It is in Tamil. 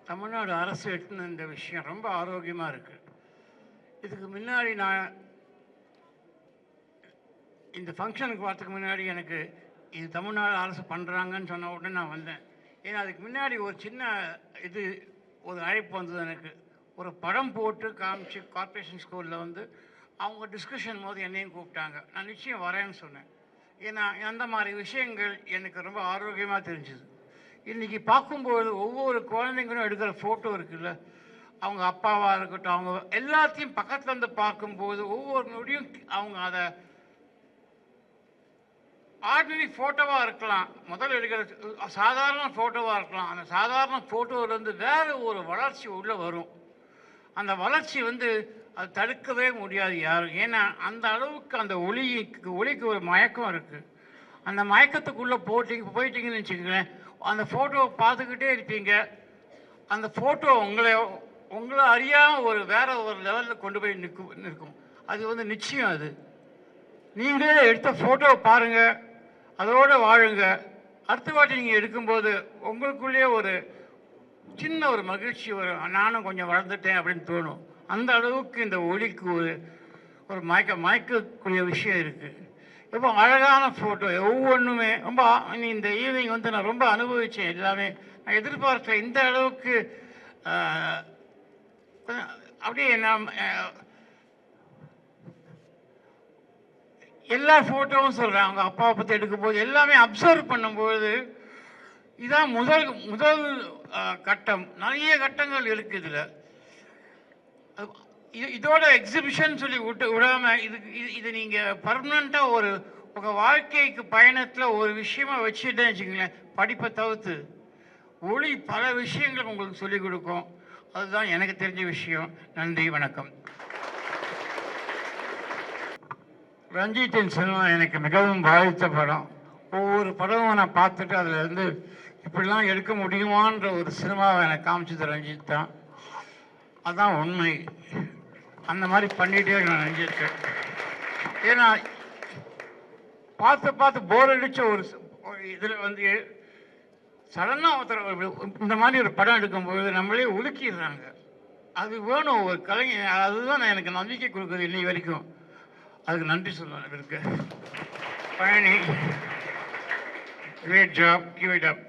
தமிழ்நாடு அரசு எடுத்துன இந்த விஷயம் ரொம்ப ஆரோக்கியமாக இருக்குது. இதுக்கு முன்னாடி நான் இந்த ஃபங்க்ஷனுக்கு வரத்துக்கு முன்னாடி எனக்கு இது தமிழ்நாடு அரசு பண்ணுறாங்கன்னு சொன்ன உடனே நான் வந்தேன். ஏன்னா அதுக்கு முன்னாடி ஒரு சின்ன ஒரு அழைப்பு வந்தது எனக்கு. ஒரு படம் போட்டு காமிச்சு கார்ப்பரேஷன் ஸ்கூலில் அவங்க டிஸ்கஷன் போது என்னையும் கூப்பிட்டாங்க. நான் நிச்சயம் வரேன்னு சொன்னேன். ஏன்னா அந்த மாதிரி விஷயங்கள் எனக்கு ரொம்ப ஆரோக்கியமாக தெரிஞ்சுது. இன்றைக்கி பார்க்கும்போது ஒவ்வொரு குழந்தைங்களும் எடுக்கிற ஃபோட்டோ இருக்குல்ல, அவங்க அப்பாவாக இருக்கட்டும், அவங்க எல்லாத்தையும் பக்கத்தில் பார்க்கும்போது ஒவ்வொரு நொடியும் அவங்க அதை ஆர்டினரி ஃபோட்டோவாக இருக்கலாம், முதல்ல எடுக்கிற சாதாரண ஃபோட்டோவாக இருக்கலாம். அந்த சாதாரண ஃபோட்டோவிலேருந்து வேறு ஒரு வளர்ச்சி உள்ளே வரும். அந்த வளர்ச்சி அது தடுக்கவே முடியாது யாரும். ஏன்னா அந்த அளவுக்கு அந்த ஒளிக்கு ஒரு மயக்கம் இருக்குது. அந்த மயக்கத்துக்குள்ளே போயிட்டீங்கன்னு வச்சுக்கோங்களேன், அந்த ஃபோட்டோவை பார்த்துக்கிட்டே இருப்பீங்க. அந்த ஃபோட்டோ உங்களை அறியாமல் வேறு ஒரு லெவலில் கொண்டு போய் நிற்கும். அது நிச்சயம். அது நீங்களே எடுத்த ஃபோட்டோவை பாருங்கள், அதோடு வாழுங்க. அடுத்த வாட்டி நீங்கள் எடுக்கும்போது உங்களுக்குள்ளேயே ஒரு சின்ன ஒரு மகிழ்ச்சி வரும். நானும் கொஞ்சம் வளர்ந்துட்டேன் அப்படின்னு தோணும். அந்த அளவுக்கு இந்த ஒளிக்கு ஒரு மயக்கக்கூடிய விஷயம் இருக்குது. ரொம்ப அழகான ஃபோட்டோ ஒவ்வொன்றுமே. ரொம்ப இந்த ஈவினிங் நான் ரொம்ப அனுபவித்தேன். எல்லாமே நான் எதிர்பார்க்கல இந்த அளவுக்கு. அப்படியே நான் எல்லா ஃபோட்டோவும் சொல்கிறேன். அவங்க அப்பாவை பற்றி எடுக்கும்போது எல்லாமே அப்சர்வ் பண்ணும்போது இதான் முதல் கட்டம். நிறைய கட்டங்கள் இருக்குது இதில். இதோட எக்ஸிபிஷன் சொல்லி விடாமல் இது நீங்கள் பர்மனெண்ட்டாக உங்கள் வாழ்க்கைக்கு பயணத்தில் ஒரு விஷயமா வச்சுட்டேன்னு வச்சுக்கோங்களேன். படிப்பை தவிர்த்து ஒளி பல விஷயங்கள் உங்களுக்கு சொல்லிக் கொடுக்கும். அதுதான் எனக்கு தெரிஞ்ச விஷயம். நன்றி, வணக்கம். ரஞ்சித்தின் சினிமா எனக்கு மிகவும் பாதித்த படம். ஒவ்வொரு படமும் நான் பார்த்துட்டு அதில் இப்படிலாம் எடுக்க முடியுமான்ற ஒரு சினிமாவை எனக்கு காமிச்சது ரஞ்சித் தான். அதுதான் உண்மை. அந்த மாதிரி பண்ணிகிட்டே நான் ரஞ்சித்தேன். ஏன்னா பார்த்து போர் அடித்த ஒரு இதில் சடனாக ஒருத்தர் இந்த மாதிரி ஒரு படம் எடுக்கும்போது நம்மளே ஒதுக்கிடுறாங்க. அது வேணும் ஒரு கலைஞர். அதுதான் எனக்கு நம்பிக்கை கொடுக்குது இன்னை வரைக்கும். அதுக்கு நன்றி சொல்லுவேன் இவருக்கு. Palani, great job, give it up.